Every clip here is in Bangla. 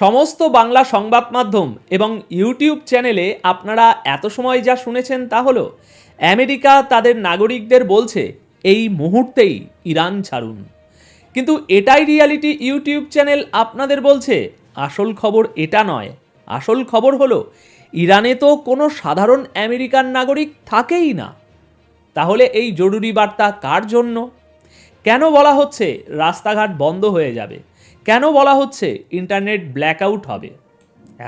সমস্ত বাংলা সংবাদ মাধ্যম এবং ইউটিউব চ্যানেলে আপনারা এত সময় যা শুনেছেন তা হলো আমেরিকা তাদের নাগরিকদের বলছে এই মুহূর্তেই ইরান ছাড়ুন। কিন্তু এটাই রিয়ালিটি ইউটিউব চ্যানেল আপনাদের বলছে। আসল খবর এটা নয়। আসল খবর হলো ইরানে তো কোনো সাধারণ আমেরিকান নাগরিক থাকেই না। তাহলে এই জরুরি বার্তা কার জন্য? কেন বলা হচ্ছে রাস্তাঘাট বন্ধ হয়ে যাবে? কেন বলা হচ্ছে ইন্টারনেট ব্ল্যাকআউট হবে?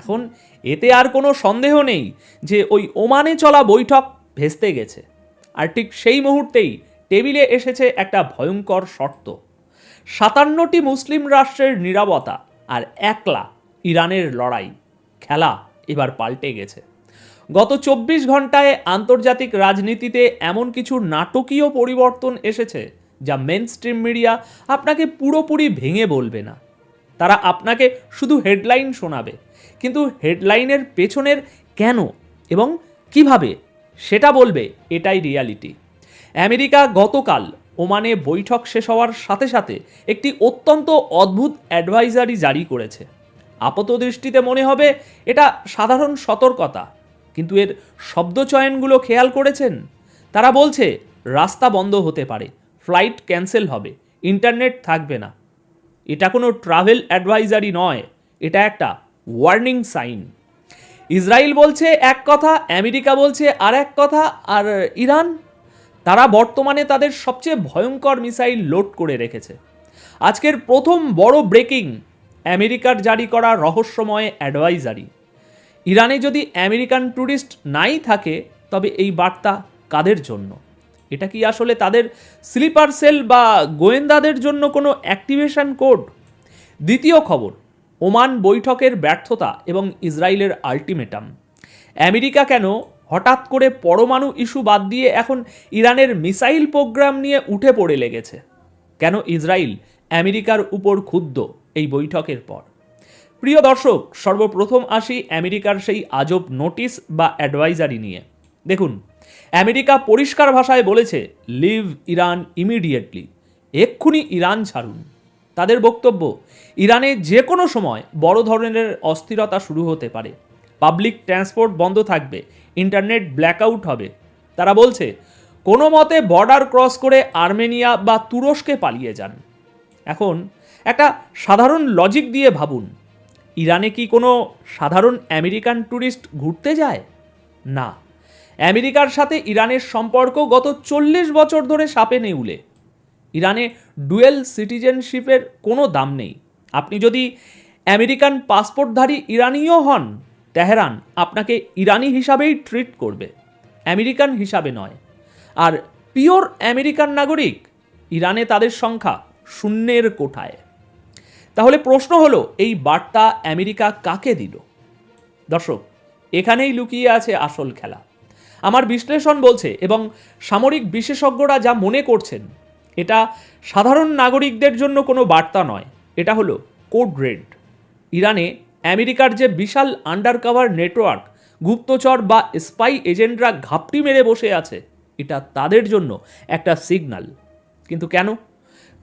এখন এতে আর কোনো সন্দেহ নেই যে ওই ওমানে চলা বৈঠক ভেস্তে গেছে। আর ঠিক সেই মুহূর্তেই টেবিলে এসেছে একটা ভয়ঙ্কর শর্ত। 57টি মুসলিম রাষ্ট্রের নীরবতা আর একলা ইরানের লড়াই। খেলা এবার পাল্টে গেছে। গত 24 ঘন্টায় আন্তর্জাতিক রাজনীতিতে এমন কিছু নাটকীয় পরিবর্তন এসেছে যা মেইনস্ট্রিম মিডিয়া আপনাকে পুরোপুরি ভেঙে বলবে না। তারা আপনাকে শুধু হেডলাইন শোনাবে, কিন্তু হেডলাইনের পেছনের কেন এবং কিভাবে সেটা বলবে। এটাই রিয়ালিটি। আমেরিকা গতকাল ওমানে বৈঠক শেষ হওয়ার সাথে সাথে একটি অত্যন্ত অদ্ভুত অ্যাডভাইজারি জারি করেছে। আপাতদৃষ্টিতে মনে হবে এটা সাধারণ সতর্কতা, কিন্তু এর শব্দচয়নগুলো খেয়াল করেছেন? তারা বলছে রাস্তা বন্ধ হতে পারে, ফ্লাইট ক্যান্সেল হবে, ইন্টারনেট থাকবে না। এটা কোনো ট্রাভেল অ্যাডভাইজারি নয়, এটা একটা ওয়ার্নিং সাইন। ইসরায়েল বলছে এক কথা, আমেরিকা বলছে আর এক কথা, আর ইরান তারা বর্তমানে তাদের সবচেয়ে ভয়ঙ্কর মিসাইল লোড করে রেখেছে। আজকের প্রথম বড় ব্রেকিং, আমেরিকার জারি করা রহস্যময় অ্যাডভাইজারি। ইরানে যদি আমেরিকান ট্যুরিস্ট নাই থাকে তবে এই বার্তা কাদের জন্য? এটা কি আসলে তাদের স্লিপার সেল বা গোয়েন্দাদের জন্য কোনো অ্যাক্টিভেশন কোড? দ্বিতীয় খবর, ওমান বৈঠকের ব্যর্থতা এবং ইসরায়েলের আল্টিমেটাম। আমেরিকা কেন হঠাৎ করে পরমাণু ইস্যু বাদ দিয়ে এখন ইরানের মিসাইল প্রোগ্রাম নিয়ে উঠে পড়ে লেগেছে? কেন ইসরায়েল আমেরিকার উপর ক্ষুব্ধ এই বৈঠকের পর? প্রিয় দর্শক, সর্বপ্রথম আসি আমেরিকার সেই আজব নোটিশ বা অ্যাডভাইজারি নিয়ে। দেখুন, আমেরিকা পরিষ্কার ভাষায় বলেছে লিভ ইরান ইমিডিয়েটলি, এক্ষুনি ইরান ছাড়ুন। তাদের বক্তব্য, ইরানে যে কোনো সময় বড় ধরনের অস্থিরতা শুরু হতে পারে, পাবলিক ট্রান্সপোর্ট বন্ধ থাকবে, ইন্টারনেট ব্ল্যাকআউট হবে। তারা বলছে কোনো মতে বর্ডার ক্রস করে আর্মেনিয়া বা তুরস্কে পালিয়ে যান। এখন একটা সাধারণ লজিক দিয়ে ভাবুন, ইরানে কি কোনো সাধারণ আমেরিকান ট্যুরিস্ট ঘুরতে যায়? না। আমেরিকার সাথে ইরানের সম্পর্ক গত 40 বছর ধরে সাপে নেউলে। ইরানে ডুয়েল সিটিজেনশিপের কোনো দাম নেই। আপনি যদি আমেরিকান পাসপোর্টধারী ইরানিও হন, তেহরান আপনাকে ইরানি হিসাবেই ট্রিট করবে, আমেরিকান হিসাবে নয়। আর পিওর আমেরিকান নাগরিক, ইরানে তাদের সংখ্যা শূন্যের কোঠায়। তাহলে প্রশ্ন হলো, এই বার্তা আমেরিকা কাকে দিল? দর্শক, এখানেই লুকিয়ে আছে আসল খেলা। আমার বিশ্লেষণ বলছে এবং সামরিক বিশেষজ্ঞরা যা মনে করছেন, এটা সাধারণ নাগরিকদের জন্য কোনো বার্তা নয়, এটা হলো কোড রেড। ইরানে আমেরিকার যে বিশাল আন্ডারকভার নেটওয়ার্ক, গুপ্তচর বা স্পাই এজেন্টরা ঘাপটি মেরে বসে আছে, এটা তাদের জন্য একটা সিগন্যাল। কিন্তু কেন?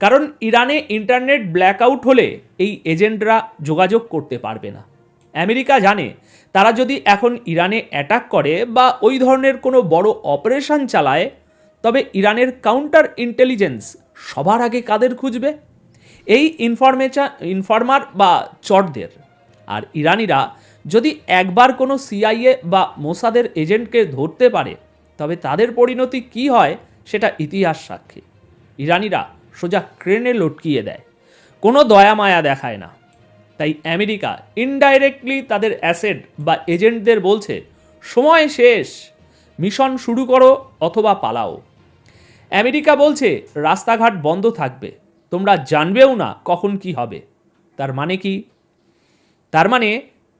কারণ ইরানে ইন্টারনেট ব্ল্যাকআউট হলে এই এজেন্টরা যোগাযোগ করতে পারবে না। আমেরিকা জানে তারা যদি এখন ইরানে অ্যাটাক করে বা ওই ধরনের কোনো বড় অপারেশন চালায়, তবে ইরানের কাউন্টার ইন্টেলিজেন্স সবার আগে কাদের খুঁজবে? এই ইনফরমার বা চরদের। আর ইরানিরা যদি একবার কোনো সিআইএ বা মোসাদের এজেন্টকে ধরতে পারে, তবে তাদের পরিণতি কি হয় সেটা ইতিহাস সাক্ষী। ইরানিরা সোজা ক্রেনে লটকিয়ে দেয়, কোনো দয়া মায়া দেখায় না। তাই আমেরিকা ইনডাইরেক্টলি তাদের অ্যাসেট বা এজেন্টদের বলছে সময় শেষ, মিশন শুরু করো অথবা পালাও। আমেরিকা বলছে রাস্তাঘাট বন্ধ থাকবে, তোমরা জানবেও না কখন কি হবে। তার মানে কি? তার মানে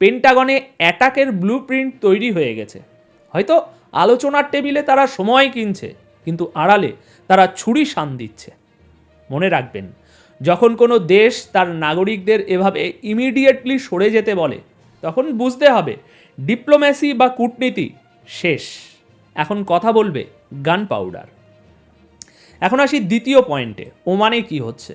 পেন্টাগনে অ্যাটাকের ব্লুপ্রিন্ট তৈরি হয়ে গেছে। হয়তো আলোচনার টেবিলে তারা সময় কিনছে, কিন্তু আড়ালে তারা ছুরি শান দিচ্ছে। মনে রাখবেন, যখন কোনো দেশ তার নাগরিকদের এভাবে ইমিডিয়েটলি সরে যেতে বলে, তখন বুঝতে হবে ডিপ্লোম্যাসি বা কূটনীতি শেষ। এখন কথা বলবে গান পাউডার। এখন আসি দ্বিতীয় পয়েন্টে, ওমানে কি হচ্ছে।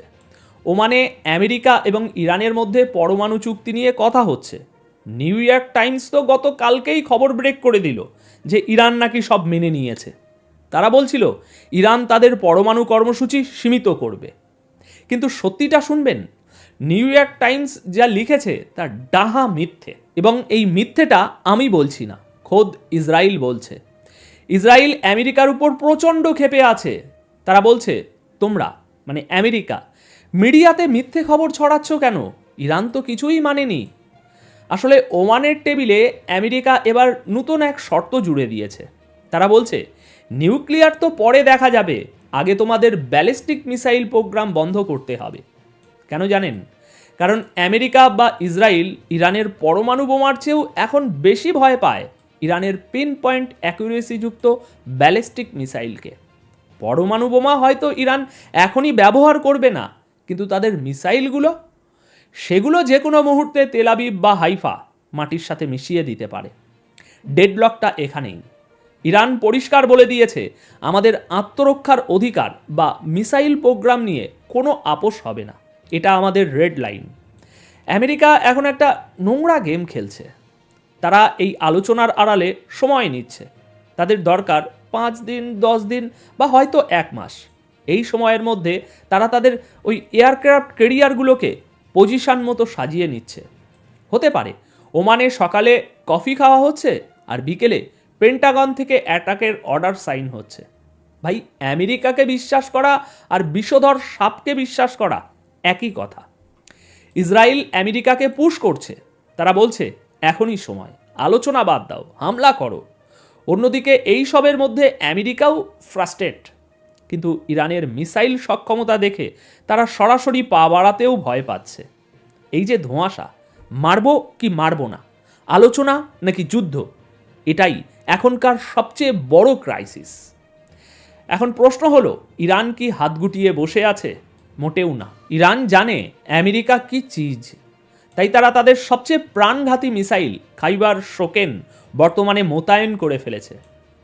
ওমানে আমেরিকা এবং ইরানের মধ্যে পরমাণু চুক্তি নিয়ে কথা হচ্ছে। নিউ ইয়র্ক টাইমস তো গতকালকেই খবর ব্রেক করে দিল যে ইরান নাকি সব মেনে নিয়েছে। তারা বলছিল ইরান তাদের পরমাণু কর্মসূচি সীমিত করবে, কিন্তু সত্যিটা শুনবেন, নিউ ইয়র্ক টাইমস যা লিখেছে তা ডাহা মিথ্যে। এবং এই মিথ্যেটা আমি বলছি না, খোদ ইসরায়েল বলছে। ইসরায়েল আমেরিকার উপর প্রচণ্ড ক্ষেপে আছে। তারা বলছে, তোমরা মানে আমেরিকা মিডিয়াতে মিথ্যে খবর ছড়াচ্ছ কেন? ইরান তো কিছুই মানেনি। আসলে ওমানের টেবিলে আমেরিকা এবার নতুন এক শর্ত জুড়ে দিয়েছে। তারা বলছে, নিউক্লিয়ার তো পরে দেখা যাবে, আগে তোমাদের ব্যালিস্টিক মিসাইল প্রোগ্রাম বন্ধ করতে হবে। কেন জানেন? কারণ আমেরিকা বা ইসরায়েল ইরানের পরমাণু বোমার চেয়েও এখন বেশি ভয় পায় ইরানের পিন পয়েন্ট অ্যাকুরেসিযুক্ত ব্যালিস্টিক মিসাইলকে। পরমাণু বোমা হয়তো ইরান এখনই ব্যবহার করবে না, কিন্তু তাদের মিসাইলগুলো, সেগুলো যে কোনো মুহূর্তে তেল আবিব বা হাইফা মাটির সাথে মিশিয়ে দিতে পারে। ডেডলকটা এখানেই। ইরান পরিষ্কার বলে দিয়েছে, আমাদের আত্মরক্ষার অধিকার বা মিসাইল প্রোগ্রাম নিয়ে কোনো আপোষ হবে না, এটা আমাদের রেড লাইন। আমেরিকা এখন একটা নোংরা গেম খেলছে। তারা এই আলোচনার আড়ালে সময় নিচ্ছে। তাদের দরকার 5 দিন, 10 দিন বা হয়তো 1 মাস। এই সময়ের মধ্যে তারা তাদের ওই এয়ারক্রাফট ক্যারিয়ারগুলোকে পজিশন মতো সাজিয়ে নিচ্ছে। হতে পারে ওমানে সকালে কফি খাওয়া হচ্ছে আর বিকেলে পেন্টাগন থেকে অ্যাটাকের অর্ডার সাইন হচ্ছে। ভাই, আমেরিকাকে বিশ্বাস করা আর বিষধর সাপকে বিশ্বাস করা একই কথা। ইসরায়েল আমেরিকাকে পুশ করছে। তারা বলছে, এখনই সময়, আলোচনা বাদ দাও, হামলা করো। অন্যদিকে এই সবের মধ্যে আমেরিকাও ফ্রাস্ট্রেট, কিন্তু ইরানের মিসাইল সক্ষমতা দেখে তারা সরাসরি পা বাড়াতেও ভয় পাচ্ছে। এই যে ধোঁয়াশা, মারবো কি মারবো না, আলোচনা নাকি যুদ্ধ, এটাই এখনকার সবচেয়ে বড় ক্রাইসিস। এখন প্রশ্ন হলো, ইরান কি হাত গুটিয়ে বসে আছে? মোটেও না। ইরান জানে আমেরিকা কি চিজ, তাই তারা তাদের সবচেয়ে প্রাণঘাতী মিসাইল খাইবার শোকেন বর্তমানে মোতায়েন করে ফেলেছে।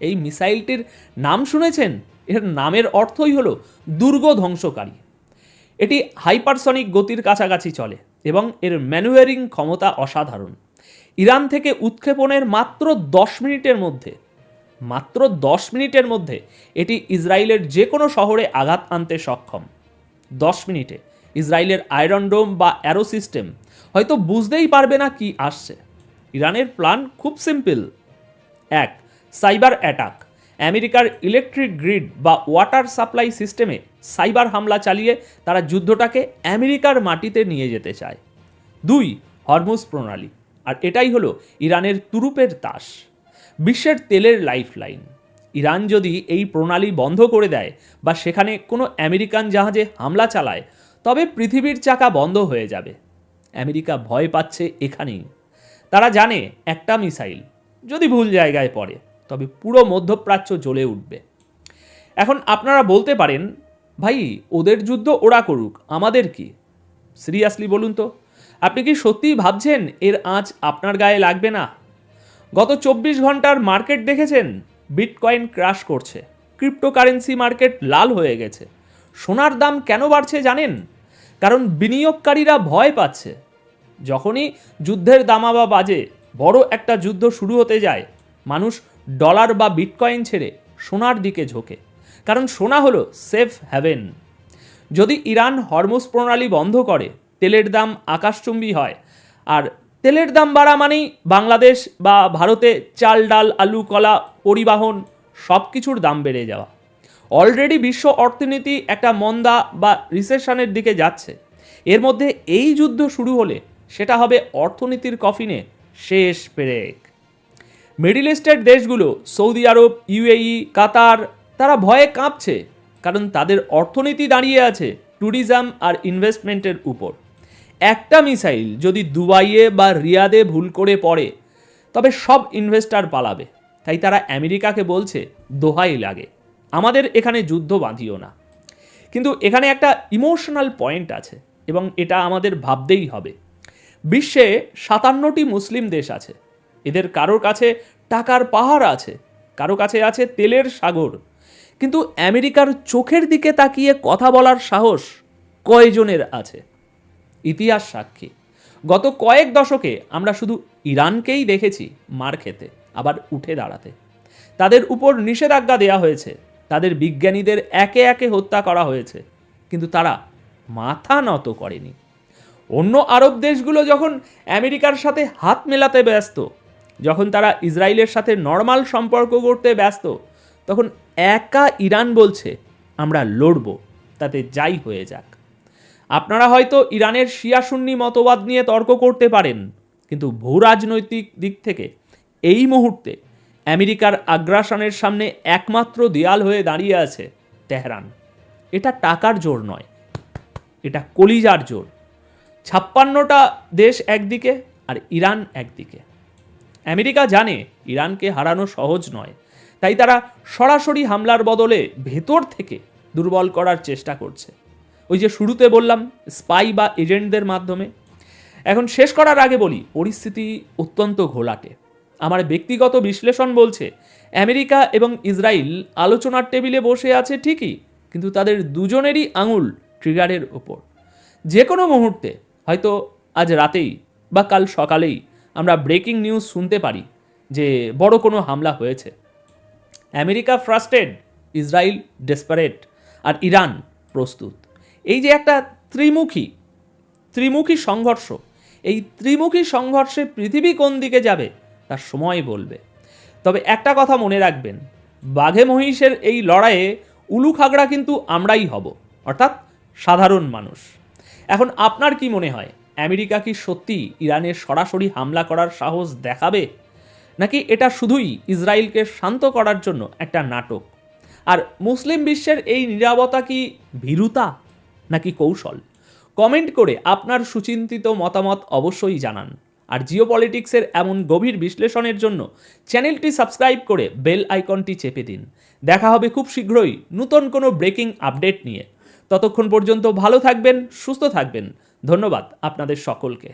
এই মিসাইলটির নাম শুনেছেন? এর নামের অর্থই হলো দুর্গ ধ্বংসকারী। এটি হাইপারসনিক গতির কাছাকাছি চলে এবং এর ম্যানুভারিং ক্ষমতা অসাধারণ। ইরান থেকে উৎক্ষেপণের মাত্র 10 মিনিটের মধ্যে এটি ইসরায়েলের যে কোনো শহরে আঘাত আনতে সক্ষম। 10 মিনিটে ইসরায়েলের আয়রন ডোম বা অ্যারো সিস্টেম হয়তো বুঝতেই পারবে না কি আসছে। ইরানের প্ল্যান খুব সিম্পল। 1. Cyber attack. আমেরিকার ইলেকট্রিক গ্রিড বা ওয়াটার সাপ্লাই সিস্টেমে সাইবার হামলা চালিয়ে তারা যুদ্ধটাকে আমেরিকার মাটিতে নিয়ে যেতে চায়। 2. হরমুজ প্রণালী। আর এটাই হলো ইরানের তুরুপের তাস, বিশ্বের তেলের লাইফলাইন। ইরান যদি এই প্রণালী বন্ধ করে দেয় বা সেখানে কোনো আমেরিকান জাহাজে হামলা চালায়, তবে পৃথিবীর চাকা বন্ধ হয়ে যাবে। আমেরিকা ভয় পাচ্ছে এখানেই। তারা জানে একটা মিসাইল যদি ভুল জায়গায় পড়ে, তবে পুরো মধ্যপ্রাচ্য জ্বলে উঠবে। এখন আপনারা বলতে পারেন, ভাই ওদের যুদ্ধ ওরা করুক, আমাদের কি? সিরিয়াসলি বলুন তো, আপনি কি সত্যিই ভাবছেন এর আঁচ আপনার গায়ে লাগবে না? গত 24 ঘন্টার মার্কেট দেখেছেন? বিটকয়েন ক্র্যাশ করছে, ক্রিপ্টোকারেন্সি মার্কেট লাল হয়ে গেছে। সোনার দাম কেন বাড়ছে জানেন? কারণ বিনিয়োগকারীরা ভয় পাচ্ছে। যখনই যুদ্ধের দামামা বাজে, বড় একটা যুদ্ধ শুরু হতে যায়, মানুষ ডলার বা বিটকয়েন ছেড়ে সোনার দিকে ঝোঁকে, কারণ সোনা হলো সেফ হ্যাভেন। যদি ইরান হরমুজ প্রণালী বন্ধ করে, তেলের দাম আকাশচুম্বী হয়। আর তেলের দাম বাড়া মানেই বাংলাদেশ বা ভারতে চাল, ডাল, আলু, কলা, পরিবহন সব কিছুর দাম বেড়ে যাওয়া। অলরেডি বিশ্ব অর্থনীতি একটা মন্দা বা রিসেশনের দিকে যাচ্ছে। এর মধ্যে এই যুদ্ধ শুরু হলে সেটা হবে অর্থনীতির কফিনে শেষ পেরেক। মিডল ইস্টের দেশগুলো, সৌদি আরব, ইউএই, কাতার, তারা ভয়ে কাঁপছে, কারণ তাদের অর্থনীতি দাঁড়িয়ে আছে ট্যুরিজম আর ইনভেস্টমেন্টের উপর। একটা মিসাইল যদি দুবাইয়ে বা রিয়াদে ভুল করে পড়ে, তবে সব ইনভেস্টার পালাবে। তাই তারা আমেরিকাকে বলছে, দোহাই লাগে, আমাদের এখানে যুদ্ধ বাঁধিও না। কিন্তু এখানে একটা ইমোশনাল পয়েন্ট আছে এবং এটা আমাদের ভাবতেই হবে। বিশ্বে 57টি মুসলিম দেশ আছে। এদের কারোর কাছে টাকার পাহাড় আছে, কারো কাছে আছে তেলের সাগর, কিন্তু আমেরিকার চোখের দিকে তাকিয়ে কথা বলার সাহস কয়জনের আছে? ইতিহাস সাক্ষী। গত কয়েক দশকে আমরা শুধু ইরানকেই দেখেছি মার খেতে, আবার উঠে দাঁড়াতে। তাদের উপর নিষেধাজ্ঞা দেওয়া হয়েছে, তাদের বিজ্ঞানীদের একে একে হত্যা করা হয়েছে, কিন্তু তারা মাথা নত করেনি। অন্য আরব দেশগুলো যখন আমেরিকার সাথে হাত মেলাতে ব্যস্ত, যখন তারা ইসরায়েলের সাথে নর্মাল সম্পর্ক করতে ব্যস্ত, তখন একা ইরান বলছে আমরা লড়ব, তাতে যাই হয়ে যাক। আপনারা হয়তো ইরানের শিয়া সুন্নি মতবাদ নিয়ে তর্ক করতে পারেন, কিন্তু ভূ রাজনৈতিক দিক থেকে এই মুহূর্তে আমেরিকার আগ্রাসনের সামনে একমাত্র দেয়াল হয়ে দাঁড়িয়ে আছে তেহরান। এটা টাকার জোর নয়, এটা কলিজার জোর। 56টা দেশ একদিকে আর ইরান একদিকে। আমেরিকা জানে ইরানকে হারানো সহজ নয়, তাই তারা সরাসরি হামলার বদলে ভেতর থেকে দুর্বল করার চেষ্টা করছে। ওই যে শুরুতে বললাম, স্পাই বা এজেন্টদের মাধ্যমে। এখন শেষ করার আগে বলি, পরিস্থিতি অত্যন্ত ঘোলাটে। আমার ব্যক্তিগত বিশ্লেষণ বলছে আমেরিকা এবং ইসরায়েল আলোচনার টেবিলে বসে আছে ঠিকই, কিন্তু তাদের দুজনেরই আঙুল ট্রিগারের ওপর। যে কোনো মুহূর্তে, হয়তো আজ রাতেই বা কাল সকালেই আমরা ব্রেকিং নিউজ শুনতে পারি যে বড় কোনো হামলা হয়েছে। আমেরিকা ফ্রাস্ট্রেটেড, ইসরায়েল ডেসপারেট, আর ইরান প্রস্তুত। এই যে একটা ত্রিমুখী সংঘর্ষ, এই ত্রিমুখী সংঘর্ষে পৃথিবী কোন দিকে যাবে তার সময় বলবে। তবে একটা কথা মনে রাখবেন, বাঘে মহিষের এই লড়াইয়ে উলুখাগড়া কিন্তু আমরাই হব, অর্থাৎ সাধারণ মানুষ। এখন আপনার কি মনে হয়, আমেরিকা কি সত্যি ইরানের সরাসরি হামলা করার সাহস দেখাবে, নাকি এটা শুধুই ইসরায়েলকে শান্ত করার জন্য একটা নাটক? আর মুসলিম বিশ্বের এই নীরবতা কি ভীরুতা নাকি কৌশল? কমেন্ট করে আপনার সুচিন্তিত মতামত অবশ্যই জানান। আর জিওপলিটিক্সের এমন গভীর বিশ্লেষণের জন্য চ্যানেলটি সাবস্ক্রাইব করে বেল আইকনটি চেপে দিন। দেখা হবে খুব শীঘ্রই নতুন কোনো ব্রেকিং আপডেট নিয়ে। ততক্ষণ পর্যন্ত ভালো থাকবেন, সুস্থ থাকবেন। ধন্যবাদ আপনাদের সকলকে।